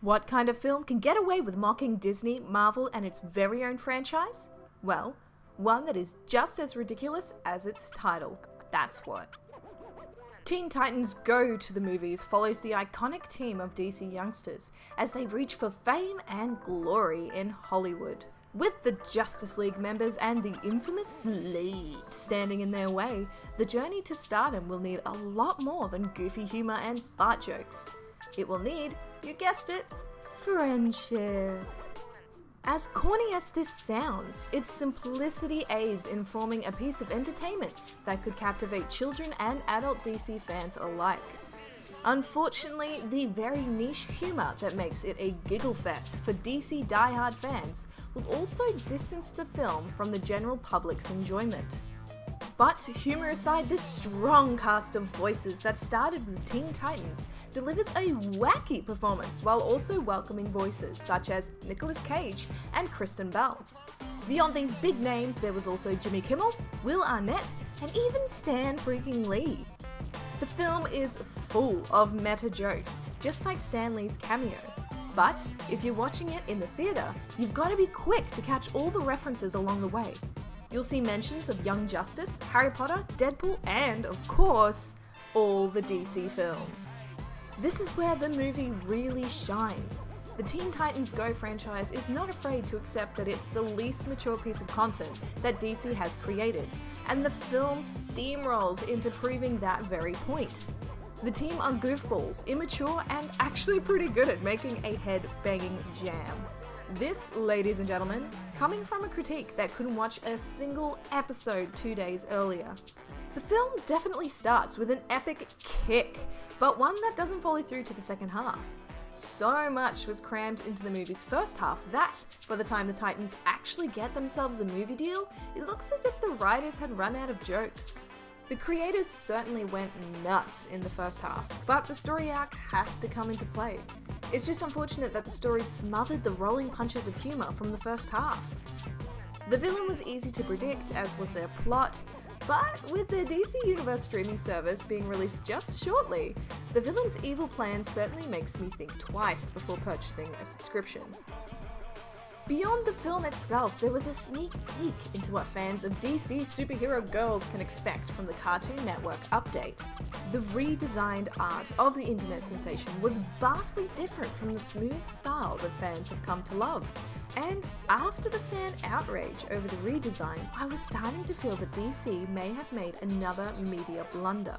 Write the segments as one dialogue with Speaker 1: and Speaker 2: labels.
Speaker 1: What kind of film can get away with mocking Disney, Marvel, and its very own franchise? Well, one that is just as ridiculous as its title. That's what. Teen Titans Go to the Movies follows the iconic team of DC youngsters as they reach for fame and glory in Hollywood. With the Justice League members and the infamous lead standing in their way, the journey to stardom will need a lot more than goofy humor and fart jokes. It will need, you guessed it, friendship. As corny as this sounds, its simplicity aids in forming a piece of entertainment that could captivate children and adult DC fans alike. Unfortunately, the very niche humor that makes it a giggle fest for DC diehard fans will also distance the film from the general public's enjoyment. But humor aside, this strong cast of voices that started with Teen Titans delivers a wacky performance while also welcoming voices such as Nicolas Cage and Kristen Bell. Beyond these big names, there was also Jimmy Kimmel, Will Arnett, and even Stan freaking Lee. The film is full of meta jokes, just like Stan Lee's cameo. But if you're watching it in the theatre, you've got to be quick to catch all the references along the way. You'll see mentions of Young Justice, Harry Potter, Deadpool, and, of course, all the DC films. This is where the movie really shines. The Teen Titans Go franchise is not afraid to accept that it's the least mature piece of content that DC has created, and the film steamrolls into proving that very point. The team are goofballs, immature, and actually pretty good at making a head-banging jam. This, ladies and gentlemen, coming from a critique that couldn't watch a single episode 2 days earlier. The film definitely starts with an epic kick, but one that doesn't follow through to the second half. So much was crammed into the movie's first half that, by the time the Titans actually get themselves a movie deal, it looks as if the writers had run out of jokes. The creators certainly went nuts in the first half, but the story arc has to come into play. It's just unfortunate that the story smothered the rolling punches of humor from the first half. The villain was easy to predict, as was their plot, but with the DC Universe streaming service being released just shortly, the villain's evil plan certainly makes me think twice before purchasing a subscription. Beyond the film itself, there was a sneak peek into what fans of DC superhero girls can expect from the Cartoon Network update. The redesigned art of the internet sensation was vastly different from the smooth style that fans have come to love. And after the fan outrage over the redesign, I was starting to feel that DC may have made another media blunder.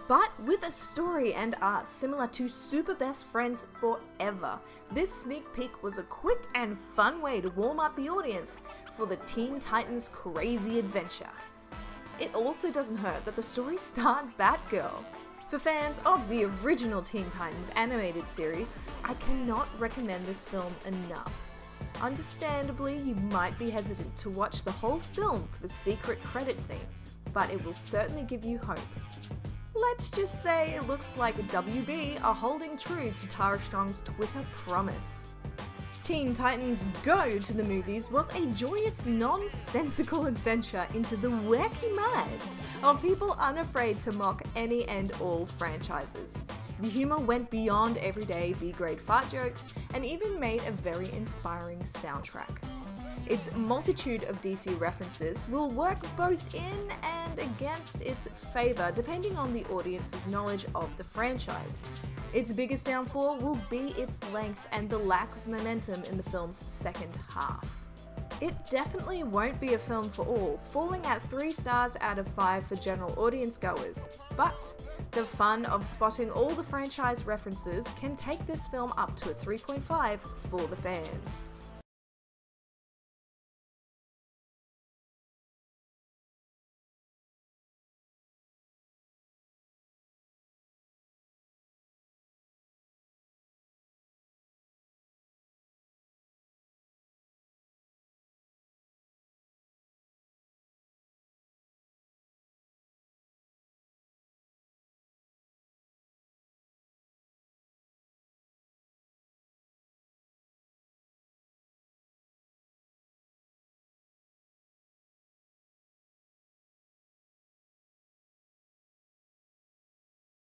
Speaker 1: But with a story and art similar to Super Best Friends Forever, this sneak peek was a quick and fun way to warm up the audience for the Teen Titans' crazy adventure. It also doesn't hurt that the story starred Batgirl. For fans of the original Teen Titans animated series, I cannot recommend this film enough. Understandably, you might be hesitant to watch the whole film for the secret credit scene, but it will certainly give you hope. Let's just say it looks like WB are holding true to Tara Strong's Twitter promise. Teen Titans Go to the Movies was a joyous, nonsensical adventure into the wacky minds of people unafraid to mock any and all franchises. The humor went beyond everyday B-grade fart jokes and even made a very inspiring soundtrack. Its multitude of DC references will work both in and against its favour depending on the audience's knowledge of the franchise. Its biggest downfall will be its length and the lack of momentum in the film's second half. It definitely won't be a film for all, falling at 3 stars out of 5 for general audience goers, but the fun of spotting all the franchise references can take this film up to a 3.5 for the fans.